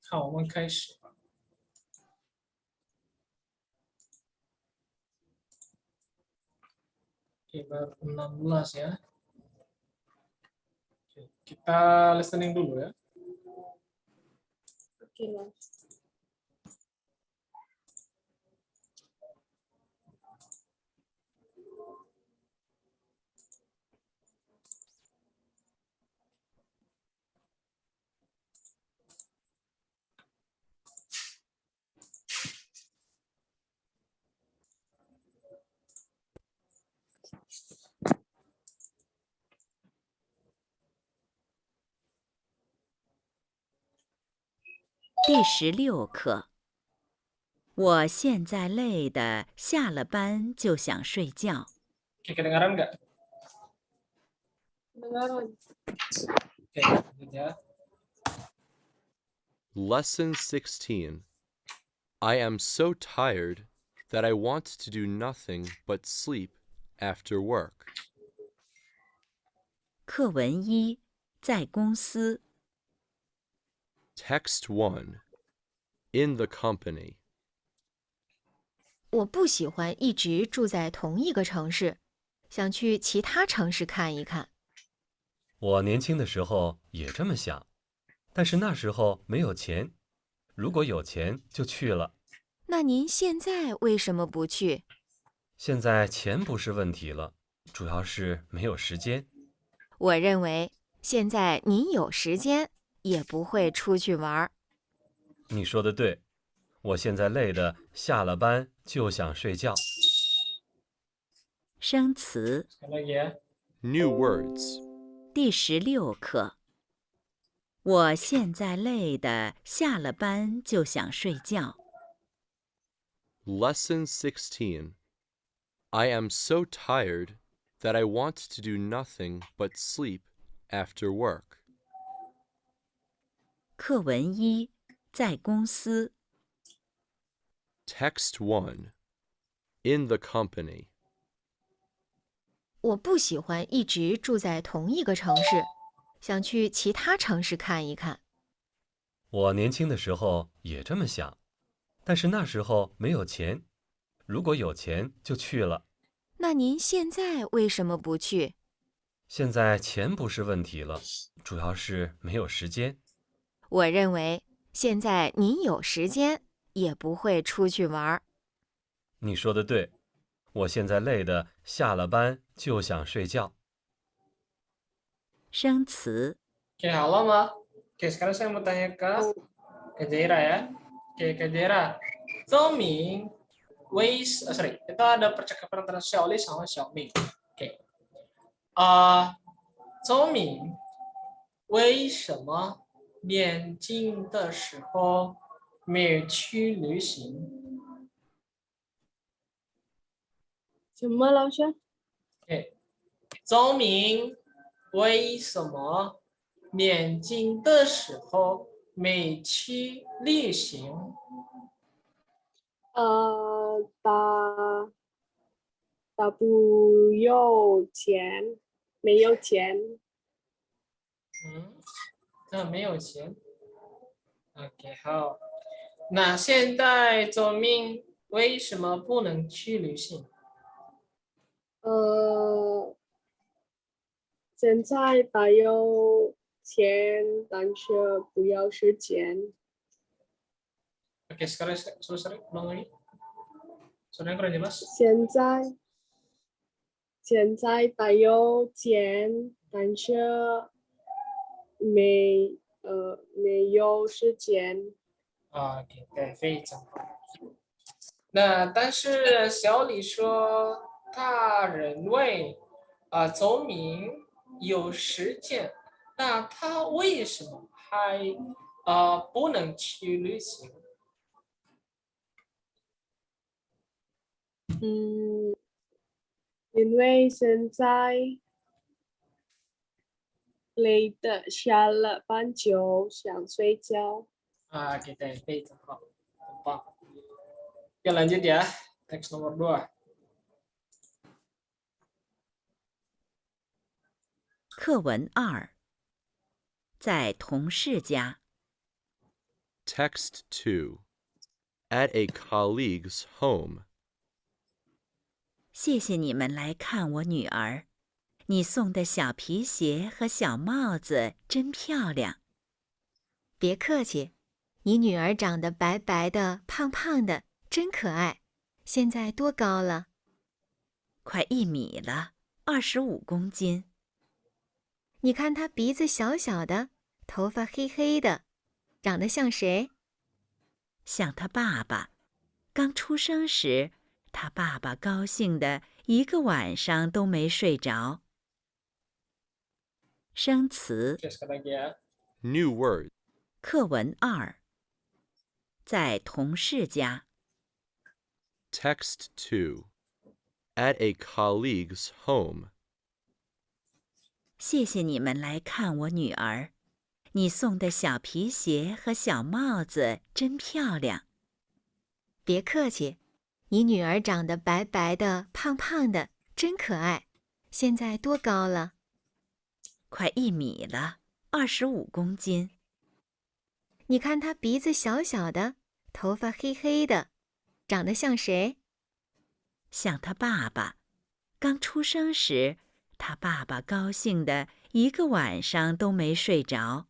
好，我们开始吧。Oke, bab 16 ya. Oke, kita listening dulu ya. Oke, Mas. 第16课，我现在累的，下了班就想睡觉。Oke, kedengaran nggak? Kedengaran. Oke, lanjut ya. Lesson 16. I am so tired that I want to do nothing but sleep after work. 课文1，在公司。Text 1. In the company. 我不喜欢一直住在同一个城市，想去其他城市看一看。我年轻的时候也这么想，但是那时候没有钱，如果有钱就去了。那您现在为什么不去？现在钱不是问题了，主要是没有时间。我认为现在您有时间，也不会出去玩。你说的对，我现在累的，下了班就想睡觉。生词 Sekali lagi ya. New words. 第16课，我现在累的，下了班就想睡觉。Lesson 16. I am so tired that I want to do nothing but sleep after work. 课文1，在公司。Text 1. In the company. 我不喜欢一直住在同一个城市，想去其他城市看一看。我年轻的时候也这么想，但是那时候没有钱，如果有钱就去了。那您现在为什么不去？现在钱不是问题了，主要是没有时间。我认为现在您有时间，也不会出去玩。你说的对，我现在累的，下了班就想睡觉。生词 Oke, halo Ma. Oke, sekarang saya mau tanya ke Jaira ya. Oke, ke Jaira. Zooming, sorry, itu ada percakapan antara Xiaoli sama Xiaoming. Oke. 周敏为什么年轻的时候没有去旅行？什么老师？周敏为什么年轻的时候没去旅行？他不有钱，没有钱。没有钱。OK，好。那现在周敏为什么不能去旅行？现在他有钱，但是不要时间。Oke, sorry, ulang lagi. Soalnya kurang jelas. 现在他有钱，但是没有时间。OK，对，非常好。那但是小李说，他认为周明有时间，那他为什么还不能去旅行？因为现在累的，下了班就想睡觉。对，非常好，很棒。Oke, lanjut ya. Teks nomor 2. 课文2，在同事家。Text 2. At a colleague's home. 谢谢你们来看我女儿，你送的小皮鞋和小帽子真漂亮。别客气，你女儿长得白白的、胖胖的，真可爱。现在多高了？快1米了，25公斤。你看她鼻子小小的，头发黑黑的，长得像谁？像他爸爸，刚出生时，他爸爸高兴的一个晚上都没睡着。生词 Oke, sekali lagi ya. New word. 课文2，在同事家。Text 2. At a colleague's home. 谢谢你们来看我女儿，你送的小皮鞋和小帽子真漂亮。别客气，你女儿长得白白的、胖胖的，真可爱。现在多高了？快1米了，25公斤。你看她鼻子小小的，头发黑黑的，长得像谁？像他爸爸，刚出生时，他爸爸高兴的一个晚上都没睡着。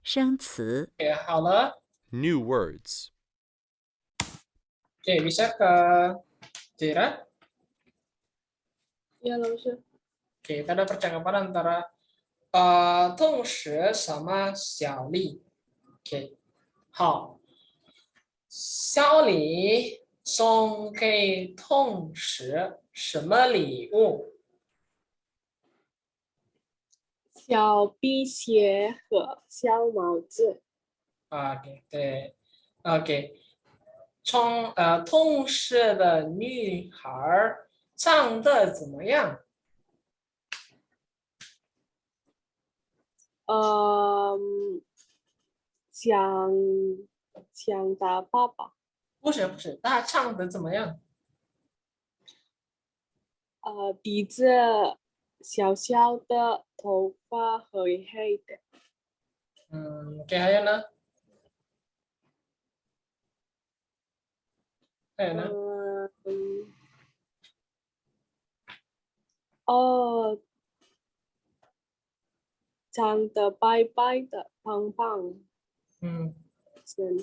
生词 Oke, halo. New words. Oke, bisa ke Jera? Ya, 老师。 Oke, kita ada percakapan antara 同时sama 小丽。OK，好，小李送给同事什么礼物？小皮鞋和小帽子。 OK，对，OK，同事的女孩长得怎么样？像他爸爸。不是，她唱的怎么样？鼻子小小的，头发黑黑的。OK，还有呢？还有呢？长得白白的，胖胖，很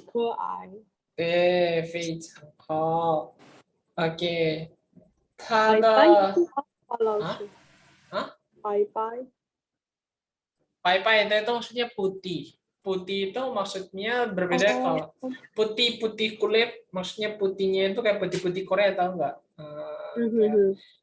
可爱。对，非常好。OK，他白白的是apa, 老师？白白。白白的itu maksudnya putih. Putih itu maksudnya berbeda kalau putih-putih kulit, maksudnya putihnya itu kayak putih-putih Korea, tahu nggak?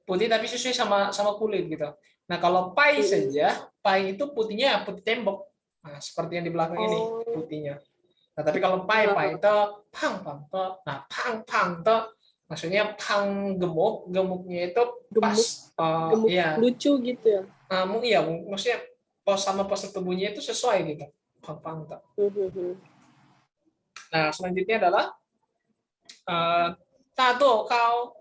Putih tapi sesuai sama kulit gitu. Nah kalau pai saja, pai itu putihnya putih tembok. Nah, seperti yang di belakang ini putihnya. Nah tapi kalau pai itu pang pang to. Nah pang to maksudnya pang gemuk, gemuknya itu pas gemuk ya. Lucu gitu ya. Iya, maksudnya pos sama postur tubuhnya itu sesuai gitu. Pang to. Nah selanjutnya adalah tato kau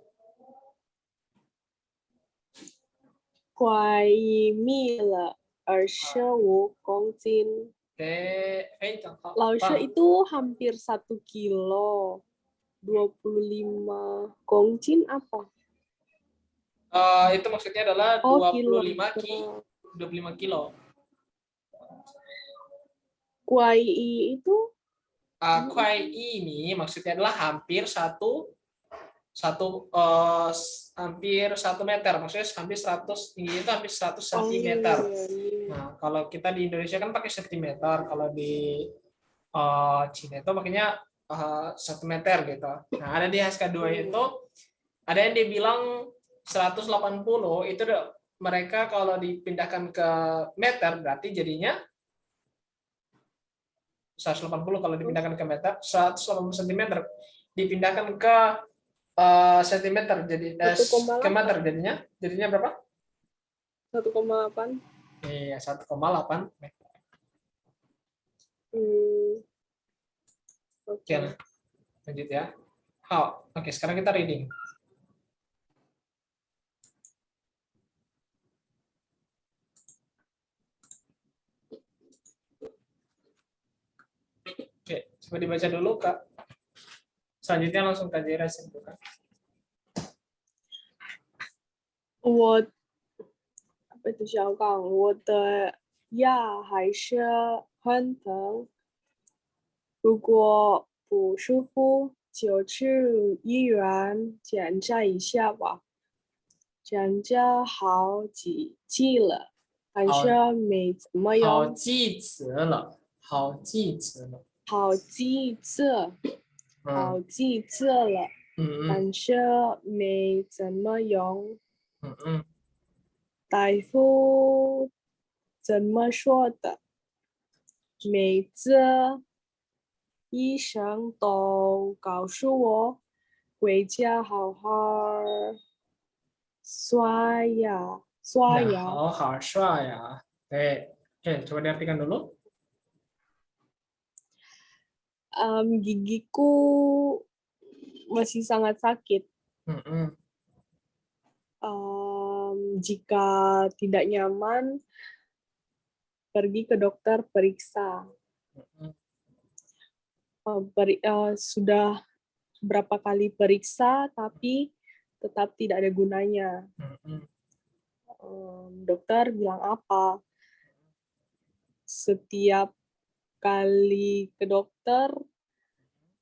快1米了，25公斤。非常好。老师 itu hampir 1 kilo, 25 公斤 apa? Itu maksudnya adalah 25 kilo. Kuai itu? Kuai ini maksudnya adalah hampir hampir 1 meter, maksudnya hampir 100, tinggi itu hampir 100 cm. Nah, kalau kita di Indonesia kan pakai sentimeter, kalau di Cina itu pakainya 1 meter gitu. Nah, ada di HSK2 itu ada yang dibilang 180, itu mereka kalau dipindahkan ke meter berarti jadinya 180 kalau dipindahkan ke meter, 180 cm dipindahkan ke sentimeter jadi ke meter jadinya berapa? 1,8. Iya, 1,8 meter. Oke, lanjut ya. Oke, sekarang kita reading. Coba dibaca dulu, Kak. Selanjutnya langsung Kak Jera simpulkan. 我不是小港，我的牙还是很疼，如果不舒服就去医院检查一下吧。检查好几次了，但是没怎么好样。记词了，好记词了。好几次，好几次了，但是没怎么用。大夫怎么说的？每次医生都告诉我回家好好刷牙，刷要牙。好好刷牙。对，oke, coba diartikan dulu. Gigiku masih sangat sakit. Jika tidak nyaman, pergi ke dokter periksa. Sudah berapa kali periksa, tapi tetap tidak ada gunanya. Dokter bilang apa? Setiap kali ke dokter,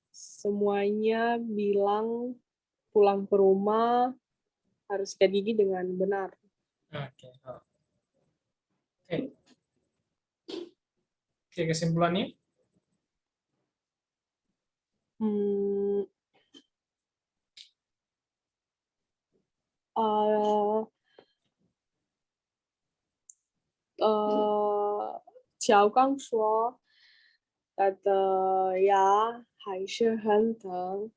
semuanya bilang pulang ke rumah harus sikat gigi dengan benar. Oke. Oke, kesimpulannya? Chào Quang说他的牙还是很疼，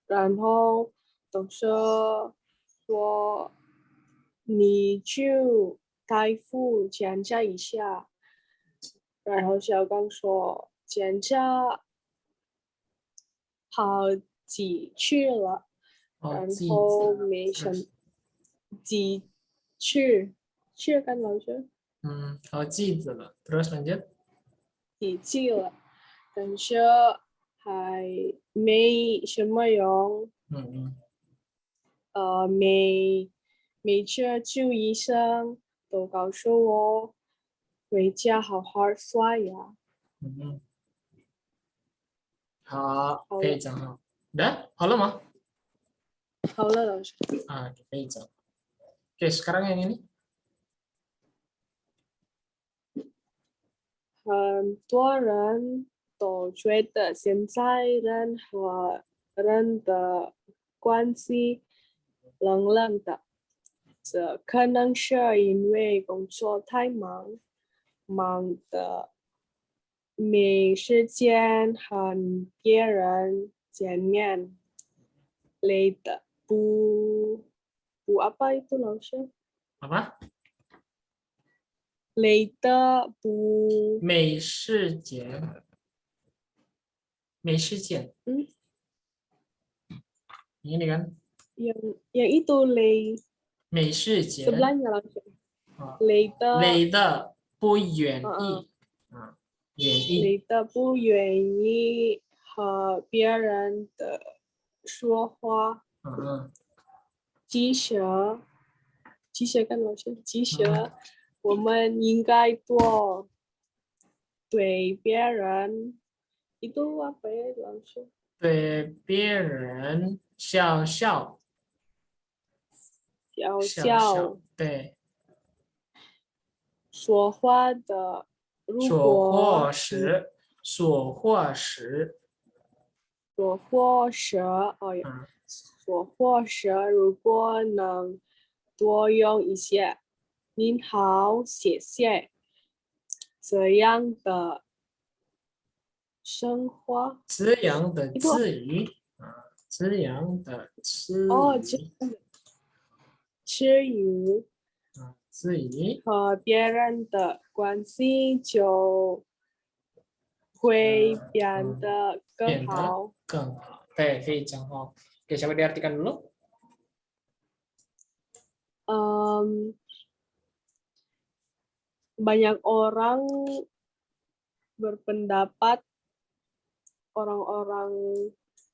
然后董事说你去大夫检查一下，然后小刚说检查好几次了，然后没什么几次，kan老师？好记子了。Terus lanjut. 几次了，但是还没什么用。每次去医生都告诉我回家好好刷牙。好，非常好。Udah? 好了吗？好了，老师。非常。Oke, sekarang yang ini. 很多人都觉得现在人和人的关系冷冷的，这可能是因为工作太忙，忙的没时间和别人见面，累的不apa itu 老师？ Apa? 累的不没时间。没时间。Ini kan? yang itu 累。没时间。sebelahnya 老师。累的不愿意。累的不愿意和别人的说话。鸡舌跟老师鸡舌，我们应该多对别人itu apa ya 老师？对别人笑笑。笑。对。说话的，如果说话时。说话时如果能多用一些您好，谢谢这样的生活，这样的词语。这样的词语。和别人的关系就会变得更好。对，非常好。Oke, coba diartikan dulu. Banyak orang berpendapat orang-orang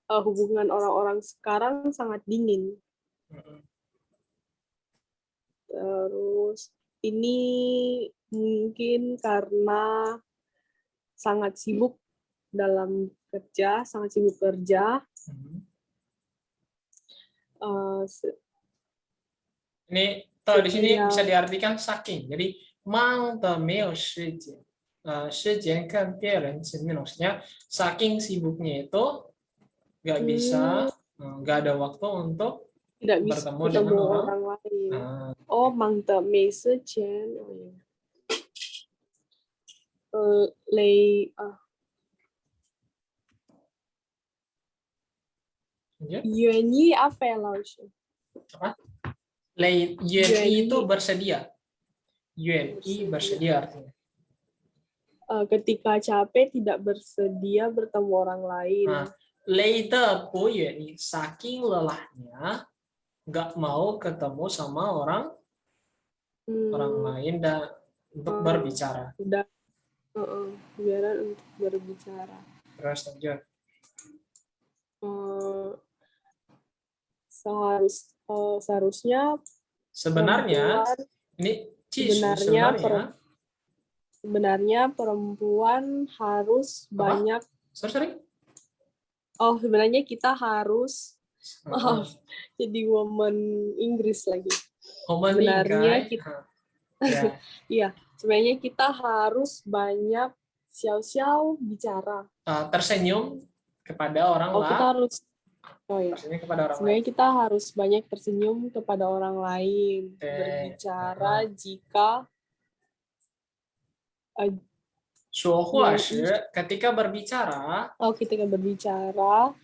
hubungan orang-orang sekarang sangat dingin. Terus ini mungkin karena sangat sibuk dalam kerja, sangat sibuk kerja. Ini kalau di sini Setiap- bisa diartikan saking. Jadi 忙得没有时间，时间跟别人见面 maksudnya saking sibuknya itu nggak bisa, nggak ada waktu untuk tidak bisa bertemu ketemu dengan orang. orang lain. Nah, Oh, 忙得没时间。累啊， lanjut. 愿意 apa ya 老师？ Yuan itu bersedia. Yuan bersedia artinya. Ketika capek tidak bersedia bertemu orang lain. Nah, 累的不愿意 saking lelahnya nggak mau ketemu sama orang lain dan untuk berbicara. Udah, biaran untuk berbicara. Terus lanjut. Seharusnya Sebenarnya perempuan- ini sebenarnya perempuan harus banyak. Sorry. Oh, sebenarnya kita harus maaf, jadi woman Inggris lagi. Sebenarnya kita iya, sebenarnya kita harus banyak xiao bicara. Tersenyum kepada orang lain. Kita harus Tersenyum kepada orang sebenarnya lain. kita harus banyak tersenyum kepada orang lain. Berbicara jika 说话时 ketika berbicara. Ketika berbicara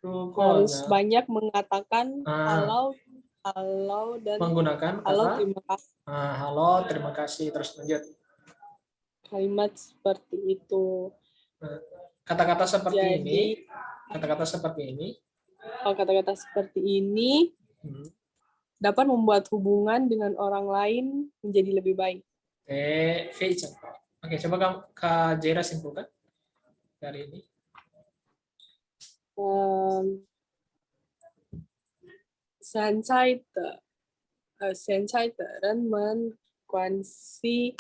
harus banyak mengatakan halo dan menggunakan halo, kata terima kasih. Halo, terima kasih. Terus lanjut. Kalimat seperti itu. Kata-kata seperti ini. Kata-kata seperti ini dapat membuat hubungan dengan orang lain menjadi lebih baik. Oke, coba Kak Jaira simpulkan dari ini. 现在的人们关系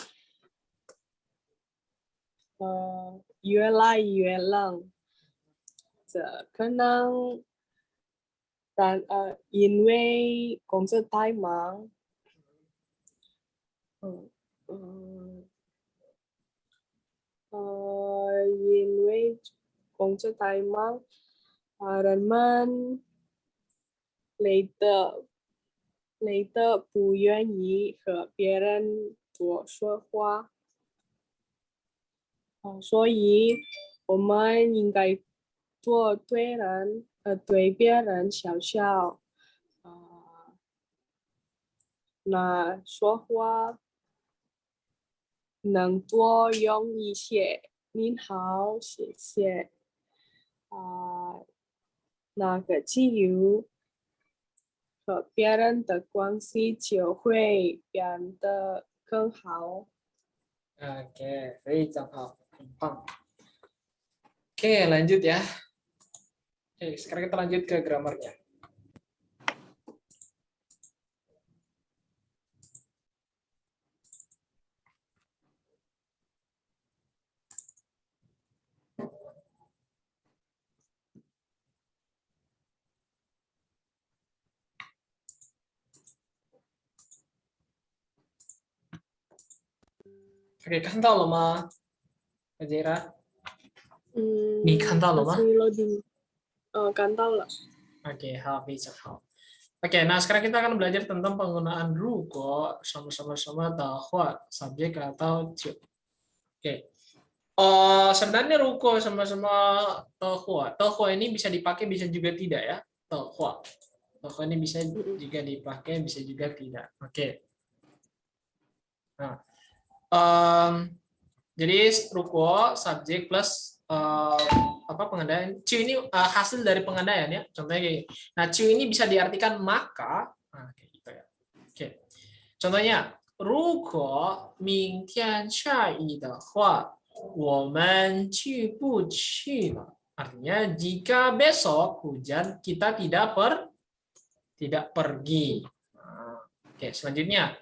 越来越冷，这可能因为工作太忙，因为工作太忙，人们累得不愿意和别人多说话，所以我们应该多对别人笑笑，那说话能多用一些您好，谢谢，那个基于和别人的关系就会变得更好。Oke, 非常好，很棒。Oke, lanjut ya. Oke, sekarang kita lanjut ke grammarnya. Oke, 看到了吗？Kak Jaira？你看到了吗？看到了。 Oke, 好，非常好。Oke, nah sekarang kita akan belajar tentang penggunaan 如果 sama-sama的话 subjek atau 就。Oke. Sebenarnya 如果 sama-sama 的话 ini bisa dipakai bisa juga tidak ya. 的话 ini bisa juga dipakai bisa juga tidak. Oke. Nah, jadi 如果 subjek plus pengandaian. Cu ini hasil dari pengandaian ya. Contohnya kayak gini. Nah, cu ini bisa diartikan maka. Nah, kayak gitu ya. Oke. Contohnya, 如果明天下雨的话我们去不去了. Artinya jika besok hujan kita tidak pergi. Oke, selanjutnya.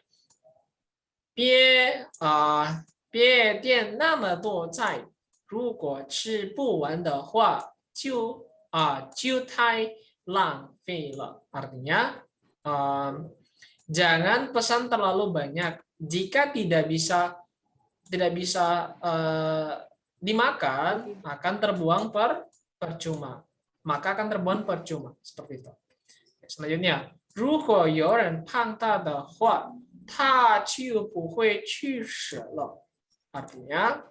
别店那么多菜，如果吃不完的话，就太浪费了. Artinya jangan pesan terlalu banyak. Jika tidak bisa dimakan, akan terbuang percuma. Maka akan terbuang percuma. Seperti itu. Selanjutnya, 如果有人胖大的话，他就不会去死了. Artinya,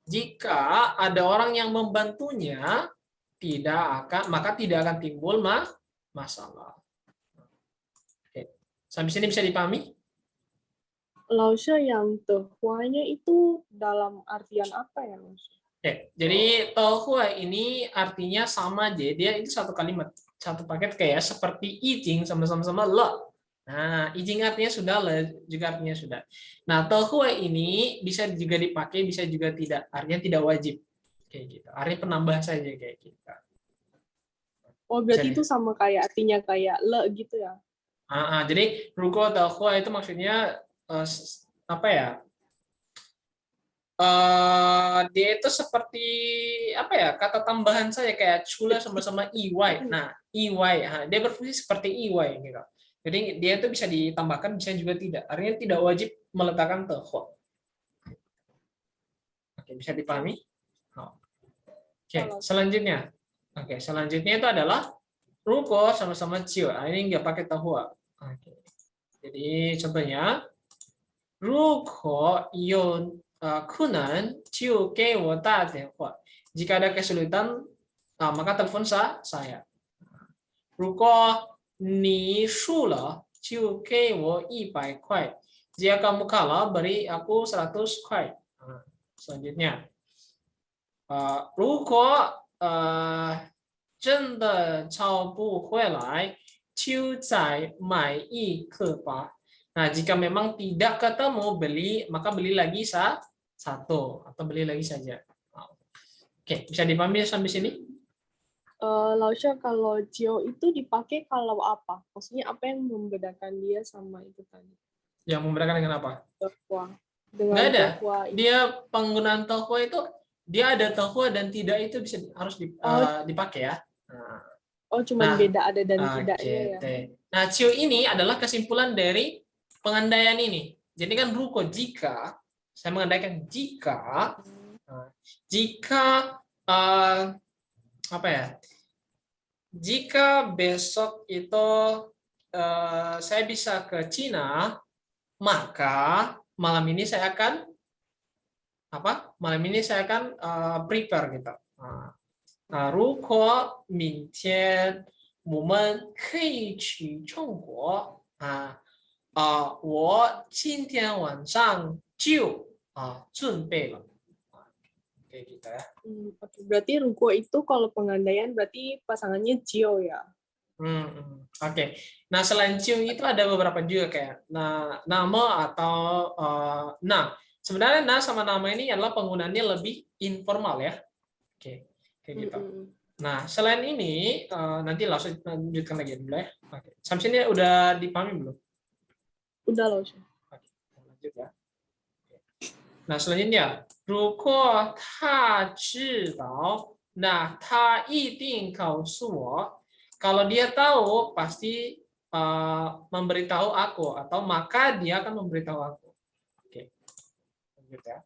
jika ada orang yang membantunya, maka tidak akan timbul masalah. Oke. Sampai sini bisa dipahami? 老师 yang tehua-nya itu dalam artian apa ya, Mas? Oke, jadi tehua ini artinya sama aja. Dia itu satu kalimat, satu paket kayak seperti ijing sama-sama le. Nah, ijing artinya sudah, le juga artinya sudah. Nah, tehua ini bisa juga dipakai, bisa juga tidak. Artinya tidak wajib. Kayak gitu. Artinya penambah saja kayak gitu. Oh, berarti itu sama kayak artinya kayak le gitu ya? Jadi ruko tehua itu maksudnya apa ya? Dia itu seperti apa ya, kata tambahan saya kayak chula sama-sama iy. Nah, iy, dia berfungsi seperti iy gitu. Jadi dia itu bisa ditambahkan, bisa juga tidak. Artinya tidak wajib meletakkan tehua. Oke, bisa dipahami? Oke, selanjutnya. Oke, selanjutnya itu adalah ruko sama-sama ciu. Ini nggak pakai tehua. Oke. Jadi contohnya, ruko yo kunan ciu ke wo da denhua. Jika ada kesulitan, maka telepon saya. Ruko ni shu le ciu ke wo 100 kuai. Jika kamu kalah, beri aku 100 kuai. Selanjutnya, ruko 真的找不回来，就再买一颗吧. Nah, jika memang tidak ketemu maka beli lagi satu atau beli lagi saja. Oke, bisa dipahami sampai sini? 老师 kalau jio itu dipakai kalau apa? Maksudnya apa yang membedakan dia sama itu tadi? Yang membedakan dengan apa? Tehua. Dengan Nggak ada. tehua itu. Dia penggunaan tehua itu dia ada tehua dan tidak itu harus dipakai ya. Oh, cuma beda ada dan tidaknya ya. Nah, cio ini adalah kesimpulan dari pengandaian ini. Jadi kan ruko jika saya mengandaikan jika apa ya? Jika besok itu saya bisa ke Cina, maka malam ini saya akan prepare gitu. Nah, 如果明天我们可以去中国我今天晚上就准备了. Kayak gitu ya. Berarti ruko itu kalau pengandaian berarti pasangannya jio ya. Oke. Nah, selain cio itu ada beberapa juga kayak nama atau sebenarnya sama nama ini adalah penggunaannya lebih informal ya. Oke. Kayak gitu. Nah, selain ini nanti langsung lanjutkan lagi dulu ya. Oke. Sampai sini udah dipahami belum? Udah loh. Oke, lanjut ya. Nah, selanjutnya, 如果他知道，那他一定告诉我. Kalau dia tahu, pasti memberitahu aku atau maka dia akan memberitahu aku. Oke. Lanjut ya.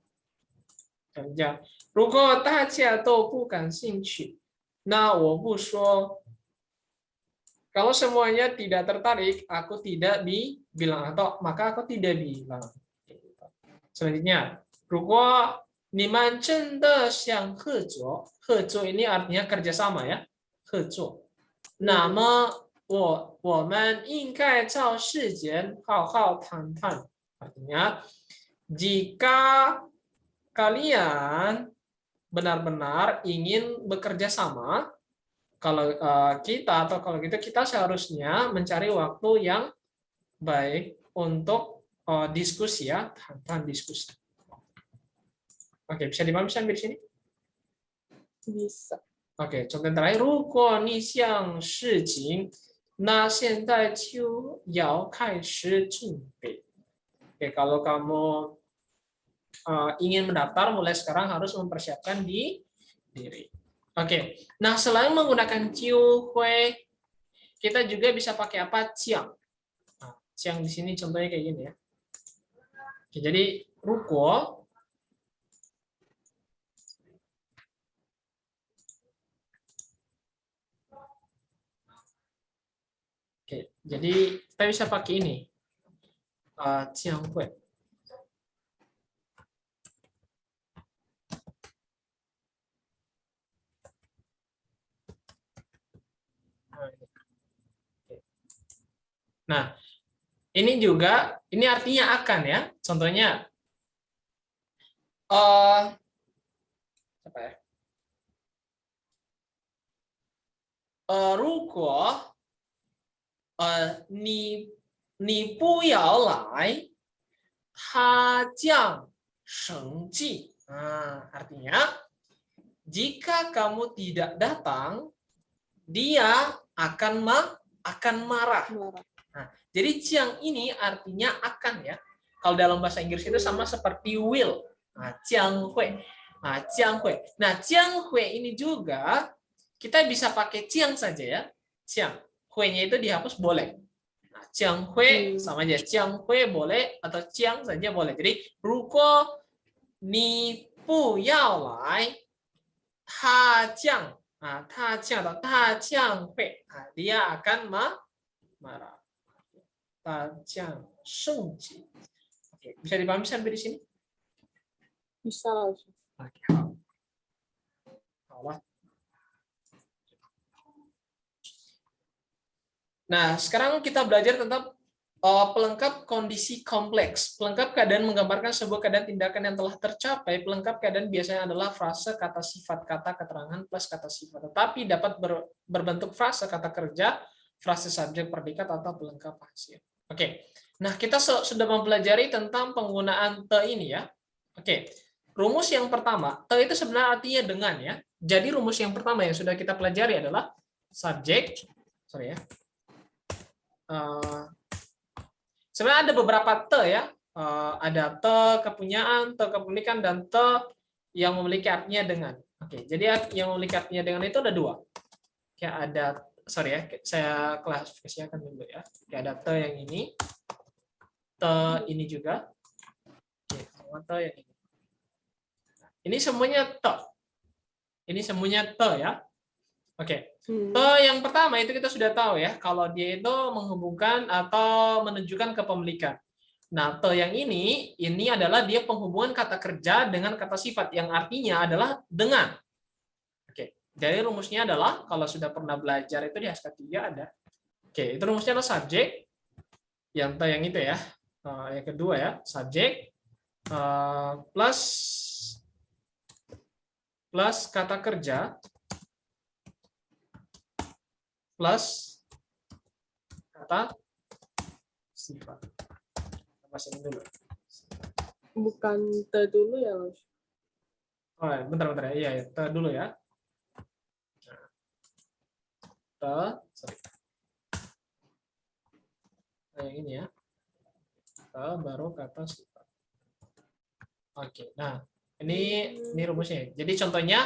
Lanjut. 如果大家都不感兴趣，那我不说. Kalau semuanya tidak tertarik, aku tidak bilang atau maka aku tidak bilang. Selanjutnya, 如果你们真的想合作，合作 ini artinya kerjasama ya, 合作. 那么我们应该找时间好好谈谈. Artinya, jika kalian benar-benar ingin bekerja sama, kalau kita seharusnya mencari waktu yang baik untuk diskusi ya, diskusi. Oke, bisa dipahami sampai di sini? bisa. Oke, contoh yang terakhir, 如果你想事情，那现在就要开始准备. Oke, kalau kamu ingin mendaftar, mulai sekarang harus mempersiapkan diri. Oke, nah selain menggunakan jiu hui, kita juga bisa pakai apa? Jiang. Nah, jiang di sini contohnya kayak gini ya. Oke, jadi 如果 Oke, jadi kita bisa pakai ini. Jiang hui. Nah, ini juga, ini artinya akan ya. Contohnya, apa ya? 如果你不要来，他将生气. Artinya, jika kamu tidak datang, dia akan marah. Nah, jadi jiang ini artinya akan ya. Kalau dalam bahasa Inggris itu sama seperti will. Jiang hui. Jiang hui. Nah, jiang hui ini juga kita bisa pakai jiang saja ya. Jiang. Hui-nya itu dihapus boleh. Nah, jiang hui sama aja. Jiang hui boleh atau jiang saja boleh. Jadi, 如果你不要来，他将会dia akan marah. 他将生气. Oke, bisa dipahami sampai di sini? Bisa langsung. Oke, halo. Nah, sekarang kita belajar tentang pelengkap kondisi kompleks. Pelengkap keadaan menggambarkan sebuah keadaan tindakan yang telah tercapai. Pelengkap keadaan biasanya adalah frase, kata sifat, kata keterangan plus kata sifat. Tetapi dapat berbentuk frase, kata kerja, frase subjek, predikat, atau pelengkap hasil. Oke, nah kita sudah mempelajari tentang penggunaan te ini ya. Oke, rumus yang pertama, te itu sebenarnya artinya dengan ya. Jadi rumus yang pertama yang sudah kita pelajari adalah subjek, sebenarnya ada beberapa te ya. Ada te kepunyaan, te kepemilikan, dan te yang memiliki artinya dengan. Oke, jadi yang memiliki artinya dengan itu ada dua. Kayak ada, saya klasifikasikan dulu ya. Kayak ada te yang ini, te ini juga. Oke, sama te yang ini. Ini semuanya te. Ini semuanya te ya. Oke. Te yang pertama itu kita sudah tahu ya, kalau dia itu menghubungkan atau menunjukkan kepemilikan. Nah, te yang ini adalah dia penghubungan kata kerja dengan kata sifat yang artinya adalah dengan. Oke, jadi rumusnya adalah kalau sudah pernah belajar itu di SK3 ada. Oke, itu rumusnya adalah subjek. Yang te yang itu ya. Yang kedua ya, subjek plus kata kerja plus kata sifat. Pasin dulu. Bukan te dulu ya, Mas? Oh, bentar ya. Iya, te dulu ya. Sorry. Nah, yang ini ya. Te baru kata sifat. Oke, nah ini rumusnya. Jadi contohnya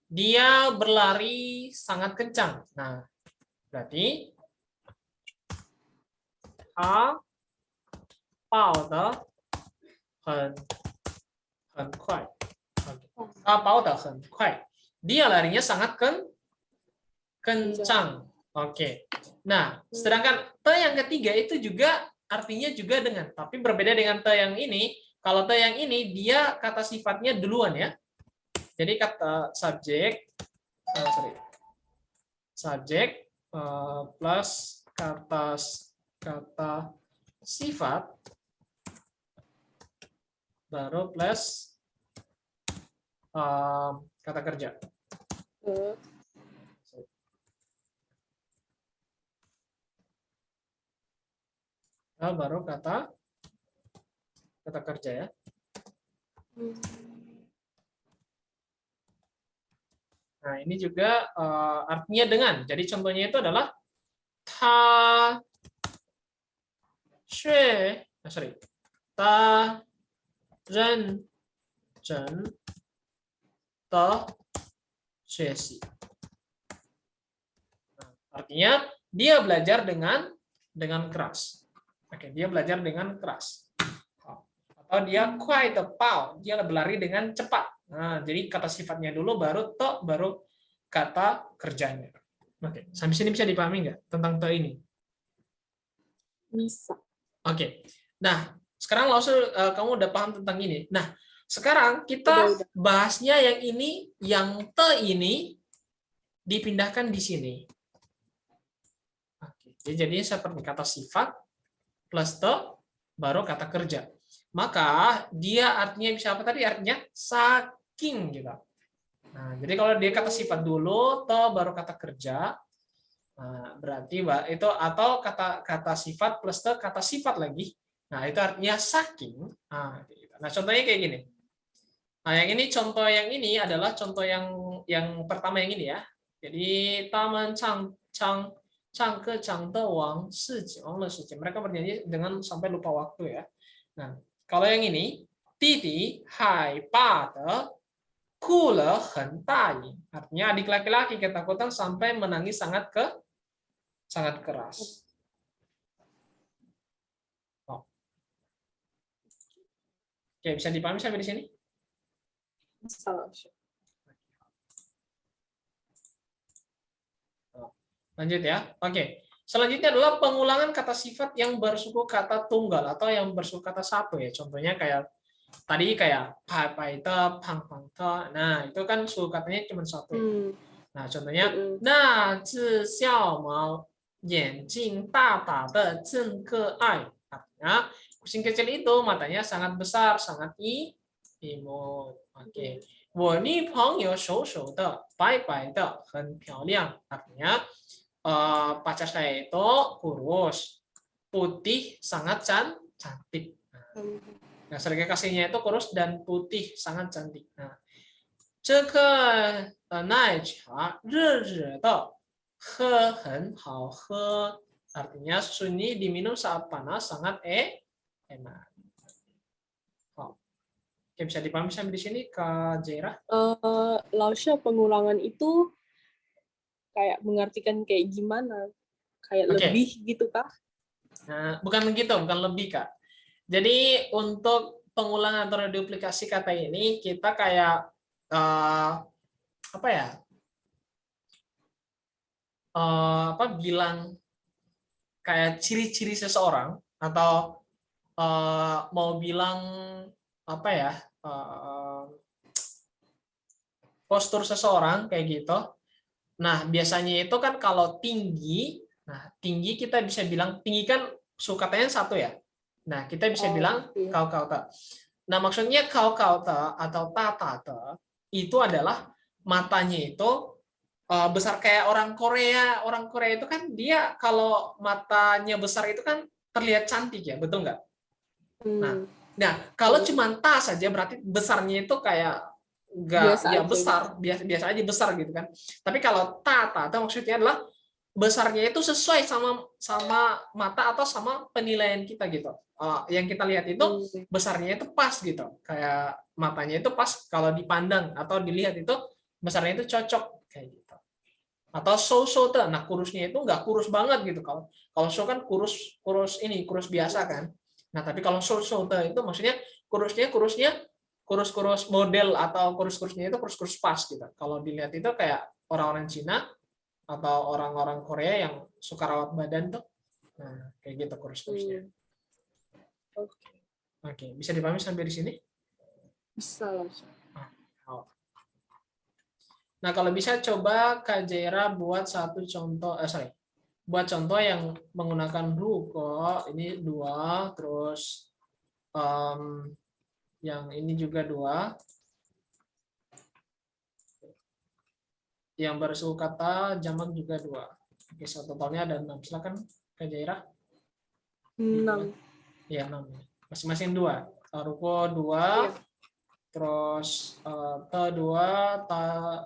dia berlari sangat kencang. Nah, berarti 他跑得很快. Dia larinya sangat kencang. Oke. Nah, sedangkan te yang ketiga itu juga artinya juga dengan, tapi berbeda dengan te yang ini. Kalau te yang ini dia kata sifatnya duluan ya. Jadi kata subjek, subjek plus kata sifat baru plus kata kerja. Baru kata kerja ya. Nah, ini juga artinya dengan. Jadi contohnya itu adalah ta shui, sorry, ta ren zhen de xuexi. Artinya dia belajar dengan keras. Oke, dia belajar dengan keras. Atau dia kuai tepau, dia berlari dengan cepat. Nah, jadi kata sifatnya dulu, baru to, baru kata kerjanya. Oke, sampai sini bisa dipahami nggak tentang to ini? Bisa. Oke, nah sekarang langsung kamu udah paham tentang ini. Nah, sekarang Udah. kita bahasnya yang ini, yang te ini dipindahkan di sini. Oke, jadi seperti kata sifat plus te baru kata kerja. Maka dia artinya bisa apa tadi? Artinya saking gitu. Nah, jadi kalau dia kata sifat dulu, te baru kata kerja. Nah, berarti itu atau kata sifat plus te kata sifat lagi. Nah, itu artinya saking. Nah, contohnya kayak gini. Nah, yang ini contoh yang ini adalah contoh yang pertama yang ini ya. Jadi taman chang ke chang de wang shi wang le shi. Mereka bernyanyi dengan sampai lupa waktu ya. Nah, kalau yang ini Didi hai pa de ku le hen da yin. Artinya adik laki-laki ketakutan sampai menangis sangat keras. Oh. Oke, bisa dipahami sampai di sini? Bisa. Lanjut ya. Oke. Selanjutnya adalah pengulangan kata sifat yang bersuku kata tunggal atau yang bersuku kata satu ya. Contohnya kayak tadi kayak pai pai te, pang pang te. Nah, itu kan suku katanya cuma satu ya. Nah, contohnya na zi xiao mao yan jing da da de zhen ke ai. Artinya kucing kecil itu matanya sangat besar, sangat imut. Oke. 我女朋友瘦瘦的，白白的，很漂亮。Artinya pacar saya itu kurus, putih, sangat cantik. Nah, serga kasihnya itu kurus dan putih, sangat cantik. Nah, 这个奶茶热热的，喝很好喝。Artinya susu ini diminum saat panas, sangat enak. Oke, bisa dipahami sampai di sini, Kak Jaira? Lausha, pengulangan itu kayak mengartikan kayak gimana? Kayak lebih gitu kah? Nah, bukan begitu, bukan lebih, Kak. Jadi untuk pengulangan atau duplikasi kata ini kita kayak apa ya? Bilang kayak ciri-ciri seseorang atau mau bilang apa ya? Postur seseorang kayak gitu. Nah, biasanya itu kan kalau tinggi, nah tinggi kita bisa bilang tinggi kan suku katanya satu ya. Nah, kita bisa bilang kau kau ta. Nah, maksudnya kau kau ta atau ta ta ta itu adalah matanya itu besar kayak orang Korea. Orang Korea itu kan dia kalau matanya besar itu kan terlihat cantik ya, betul nggak? Nah, kalau cuma ta saja berarti besarnya itu kayak enggak ya besar, biasa aja besar gitu kan. Tapi kalau ta maksudnya adalah besarnya itu sesuai sama mata atau sama penilaian kita gitu. Yang kita lihat itu besarnya itu pas gitu. Kayak matanya itu pas kalau dipandang atau dilihat itu besarnya itu cocok kayak gitu. Atau so te, nah kurusnya itu enggak kurus banget gitu. Kalau so kan kurus biasa kan. Nah, tapi kalau so te itu maksudnya kurus model atau kurusnya itu kurus pas gitu. Kalau dilihat itu kayak orang-orang Cina atau orang-orang Korea yang suka rawat badan tuh. Nah, kayak gitu kurusnya. Oke, bisa dipahami sampai di sini? Bisa lah. Nah, kalau bisa coba Kak Jaira buat satu contoh, buat contoh yang menggunakan ruko. Ini 2, terus yang ini juga 2. Yang bersuku kata jamak juga 2. Oke, totalnya ada 6. Silakan Kak Jaira. 6. Ya, 6. Masing-masing 2. Ruko 2. Terus kedua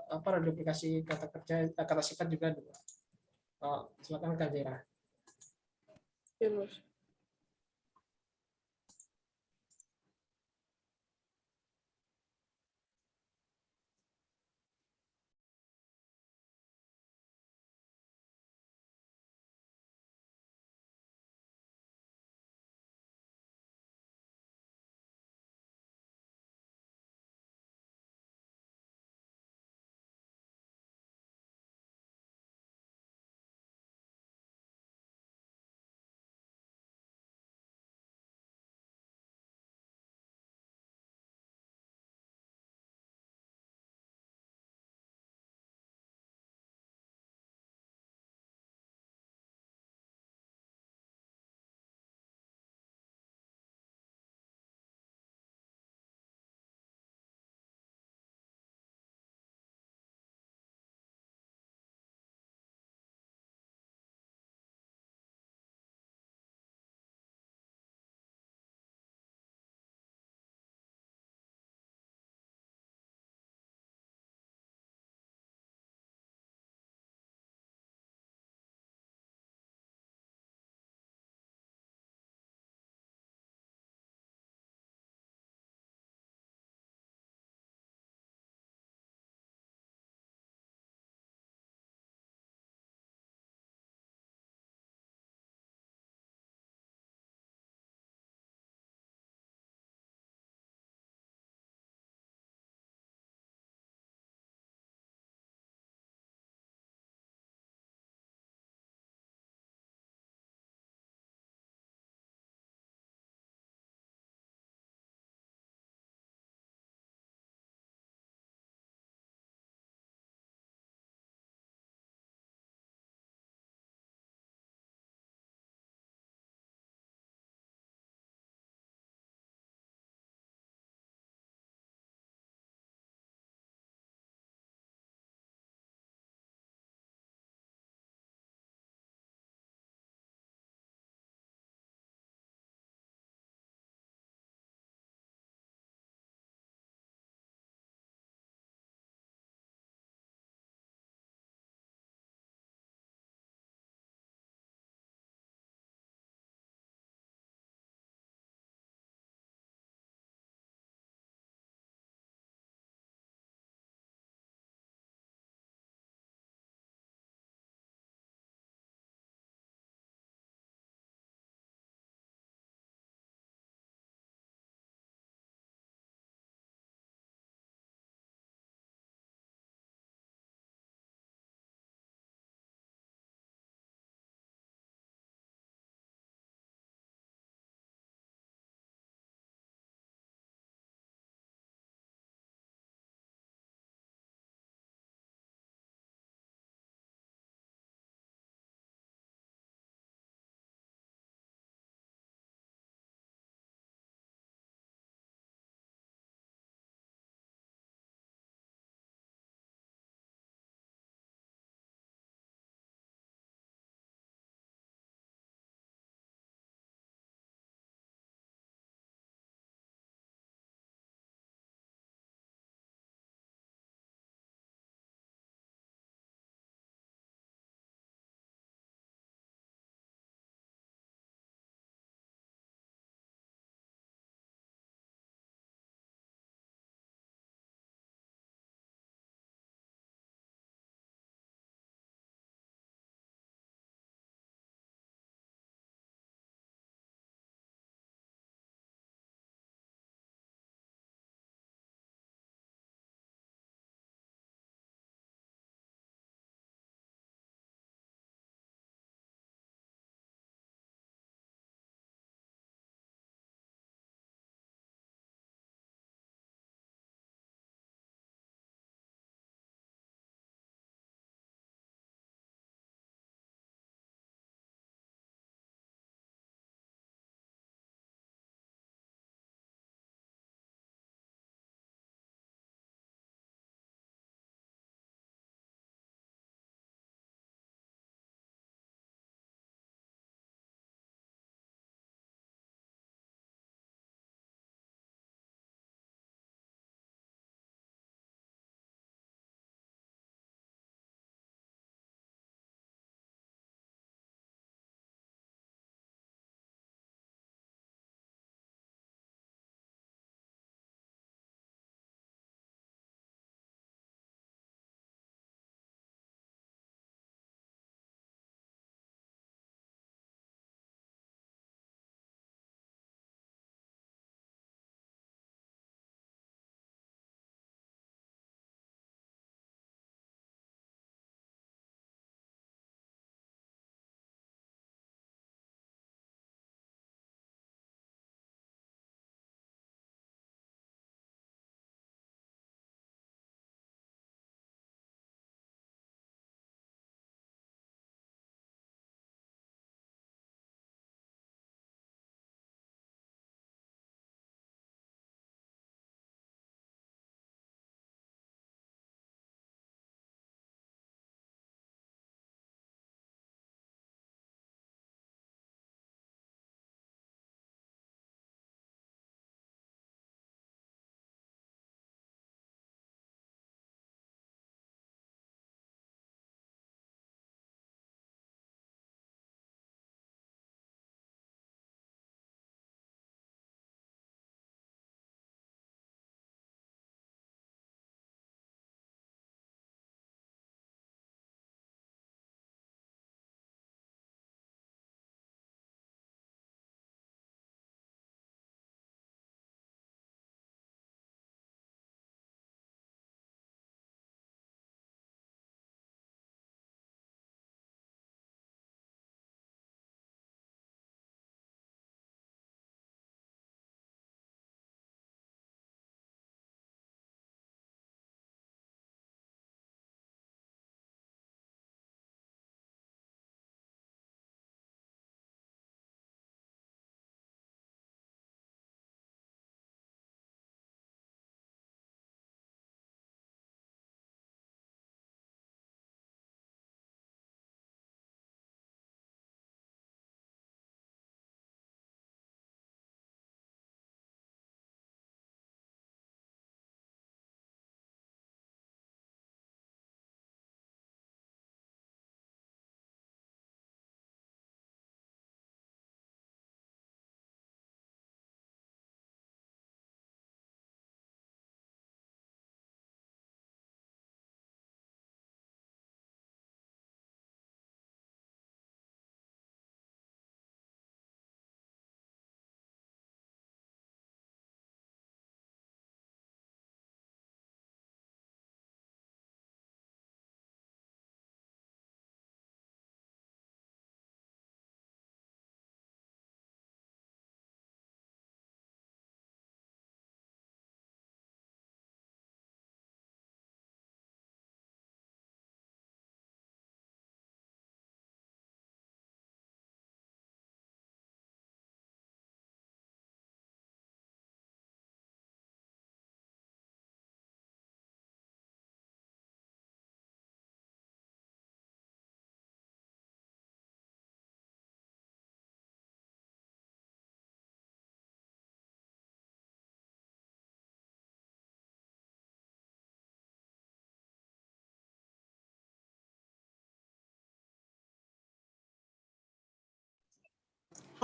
apa reduplikasi kata kerja kata sifat juga 2. Silakan Kak Zira. Yunus.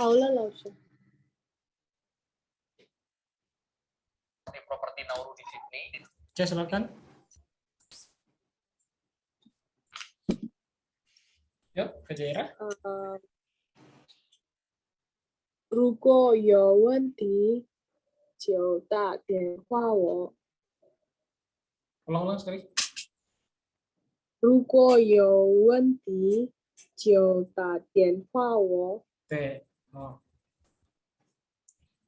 好了，老师。 Di properti Nauru di Sydney. Oke, silakan. Yuk, ke Jaira. 如果有问题就打电话我。 Ulang-ulang sekali. 如果有问题就打电话我。 Oke. Oh.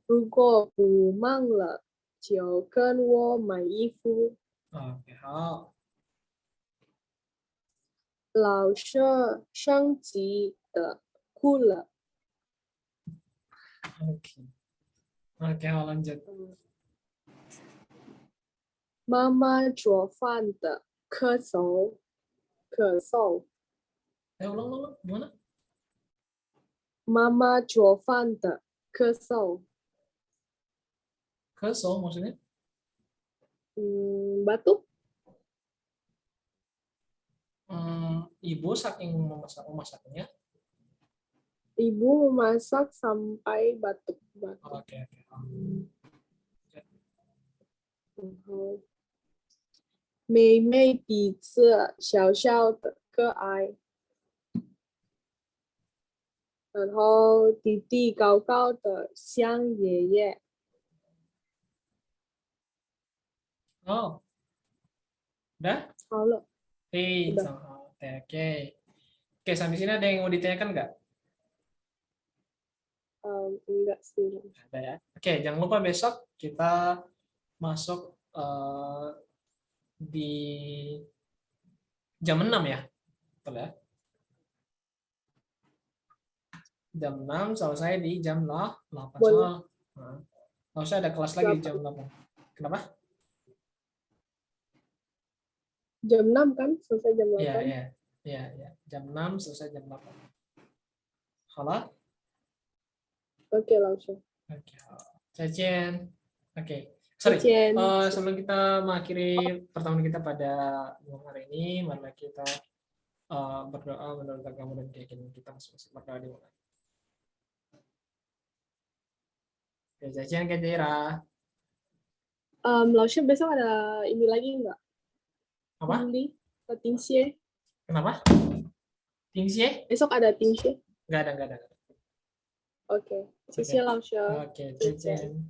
如果不忙了就跟我买衣服。 Oke, 好。老师升级的哭了。 Oke. Oke, 好 lanjut. 妈妈做饭的咳嗽。 Ulang-ulang. Gimana? 妈妈做饭的咳嗽。 Keso maksudnya? Batuk. Ibu saking memasaknya. Ibu memasak sampai batuk. Oke. 妹妹鼻子小小的可爱，然后弟弟高高的像爷爷。 Oh. Udah? 好了， Oke. Oke, sampai sini ada yang mau ditanyakan nggak? enggak sih. Ada ya. Oke, jangan lupa besok kita masuk di jam 6 ya. Betul ya? Jam 6 selesai di jam 8. Boleh. Harusnya ada kelas lagi di jam 8. Kenapa? Jam 6 kan? Selesai jam 8. Iya. Jam 6 selesai jam 8. Halo? Oke, langsung. Oke. Jajan. Oke. Sorry. Jajan. Sebelum kita mengakhiri pertemuan kita pada hari ini, mari kita berdoa menurut agama dan keyakinan kita masing-masing. Berdoa dimulai. Oke, Jajan ke Jaira. 老师 besok ada ini lagi enggak? Apa? Tingxie. Kenapa? Tingxie? Besok ada tingxie. Nggak ada. Oke. 谢谢老师。 Oke, Jajan.